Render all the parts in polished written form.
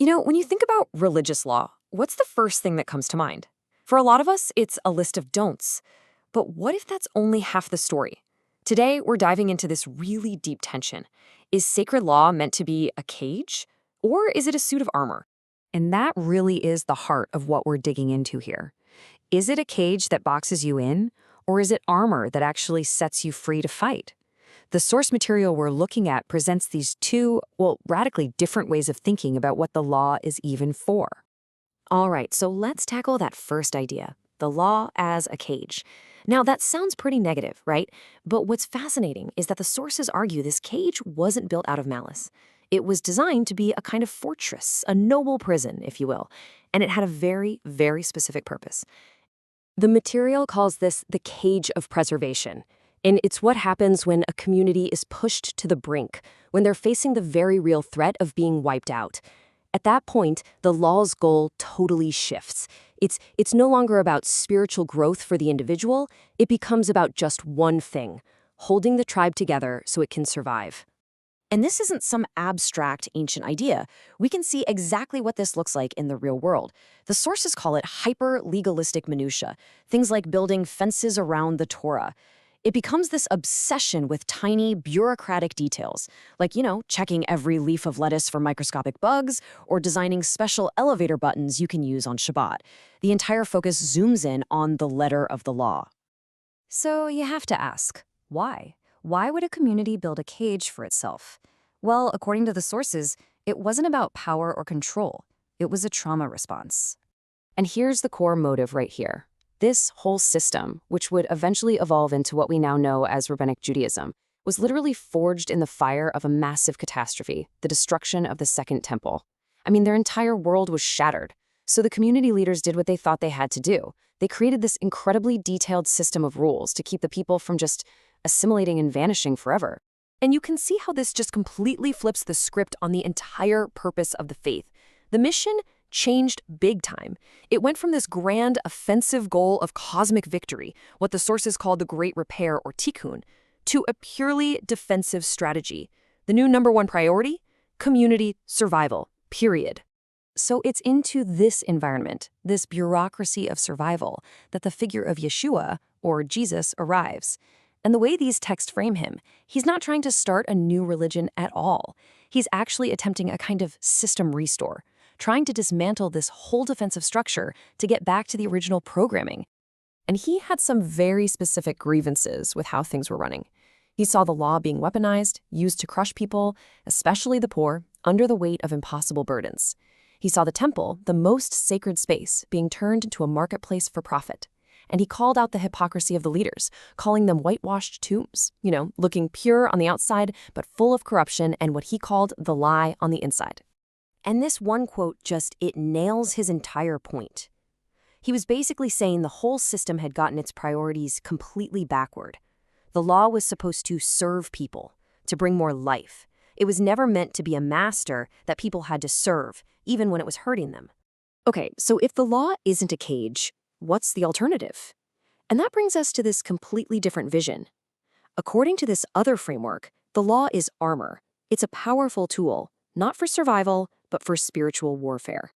When you think about religious law, what's the first thing that comes to mind? For a lot of us, it's a list of don'ts. But what if that's only half the story? Today, we're diving into this really deep tension. Is sacred law meant to be a cage? Or is it a suit of armor? And that really is the heart of what we're digging into here. Is it a cage that boxes you in? Or is it armor that actually sets you free to fight? The source material we're looking at presents these two, radically different ways of thinking about what the law is even for. All right, so let's tackle that first idea, the law as a cage. Now, that sounds pretty negative, right? But what's fascinating is that the sources argue this cage wasn't built out of malice. It was designed to be a kind of fortress, a noble prison, if you will, and it had a very, very specific purpose. The material calls this the cage of preservation. And it's what happens when a community is pushed to the brink, when they're facing the very real threat of being wiped out. At that point, the law's goal totally shifts. It's no longer about spiritual growth for the individual, it becomes about just one thing, holding the tribe together so it can survive. And this isn't some abstract ancient idea. We can see exactly what this looks like in the real world. The sources call it hyper-legalistic minutia, things like building fences around the Torah. It becomes this obsession with tiny, bureaucratic details, like, checking every leaf of lettuce for microscopic bugs or designing special elevator buttons you can use on Shabbat. The entire focus zooms in on the letter of the law. So you have to ask, why? Why would a community build a cage for itself? Well, according to the sources, it wasn't about power or control. It was a trauma response. And here's the core motive right here. This whole system, which would eventually evolve into what we now know as Rabbinic Judaism, was literally forged in the fire of a massive catastrophe, the destruction of the Second Temple. Their entire world was shattered. So the community leaders did what they thought they had to do. They created this incredibly detailed system of rules to keep the people from just assimilating and vanishing forever. And you can see how this just completely flips the script on the entire purpose of the faith. The mission changed big time. It went from this grand offensive goal of cosmic victory, what the sources call the Great Repair or Tikkun, to a purely defensive strategy. The new number one priority? Community survival, period. So it's into this environment, this bureaucracy of survival, that the figure of Yeshua, or Jesus, arrives. And the way these texts frame him, he's not trying to start a new religion at all. He's actually attempting a kind of system restore, trying to dismantle this whole defensive structure to get back to the original programming. And he had some very specific grievances with how things were running. He saw the law being weaponized, used to crush people, especially the poor, under the weight of impossible burdens. He saw the temple, the most sacred space, being turned into a marketplace for profit. And he called out the hypocrisy of the leaders, calling them whitewashed tombs, looking pure on the outside, but full of corruption and what he called the lie on the inside. And this one quote it nails his entire point. He was basically saying the whole system had gotten its priorities completely backward. The law was supposed to serve people, to bring more life. It was never meant to be a master that people had to serve, even when it was hurting them. Okay, so if the law isn't a cage, what's the alternative? And that brings us to this completely different vision. According to this other framework, the law is armor. It's a powerful tool, not for survival, but for spiritual warfare.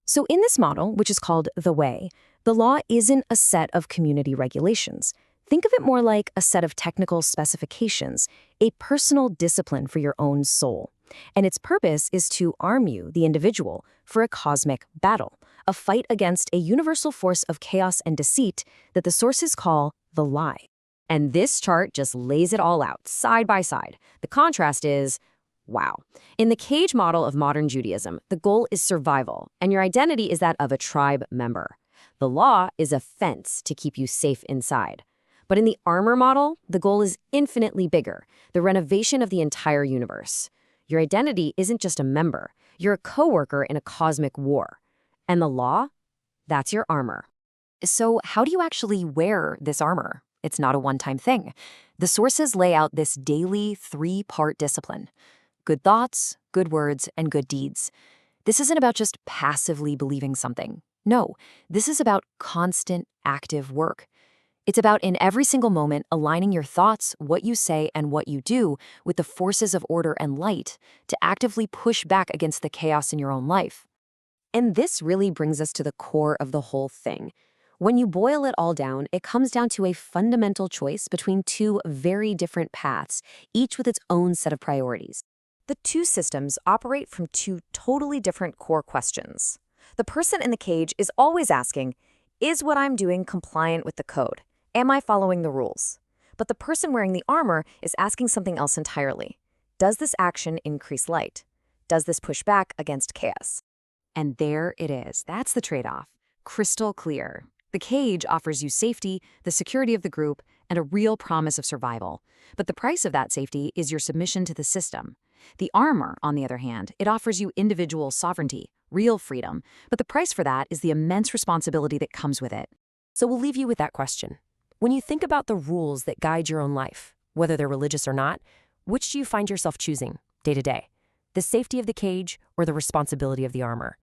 So in this model, which is called the Way, the law isn't a set of community regulations. Think of it more like a set of technical specifications, a personal discipline for your own soul. And its purpose is to arm you, the individual, for a cosmic battle, a fight against a universal force of chaos and deceit that the sources call the lie. And this chart just lays it all out, side by side. The contrast is, wow. In the cage model of modern Judaism, the goal is survival, and your identity is that of a tribe member. The law is a fence to keep you safe inside. But in the armor model, the goal is infinitely bigger, the renovation of the entire universe. Your identity isn't just a member. You're a coworker in a cosmic war. And the law? That's your armor. So how do you actually wear this armor? It's not a one-time thing. The sources lay out this daily 3-part discipline. Good thoughts, good words, and good deeds. This isn't about just passively believing something. No, this is about constant, active work. It's about in every single moment aligning your thoughts, what you say, and what you do with the forces of order and light to actively push back against the chaos in your own life. And this really brings us to the core of the whole thing. When you boil it all down, it comes down to a fundamental choice between two very different paths, each with its own set of priorities. The two systems operate from two totally different core questions. The person in the cage is always asking, is what I'm doing compliant with the code? Am I following the rules? But the person wearing the armor is asking something else entirely. Does this action increase light? Does this push back against chaos? And there it is. That's the trade-off. Crystal clear. The cage offers you safety, the security of the group, and a real promise of survival. But the price of that safety is your submission to the system. The armor, on the other hand, it offers you individual sovereignty, real freedom, but the price for that is the immense responsibility that comes with it. So we'll leave you with that question. When you think about the rules that guide your own life, whether they're religious or not, which do you find yourself choosing day to day? The safety of the cage or the responsibility of the armor?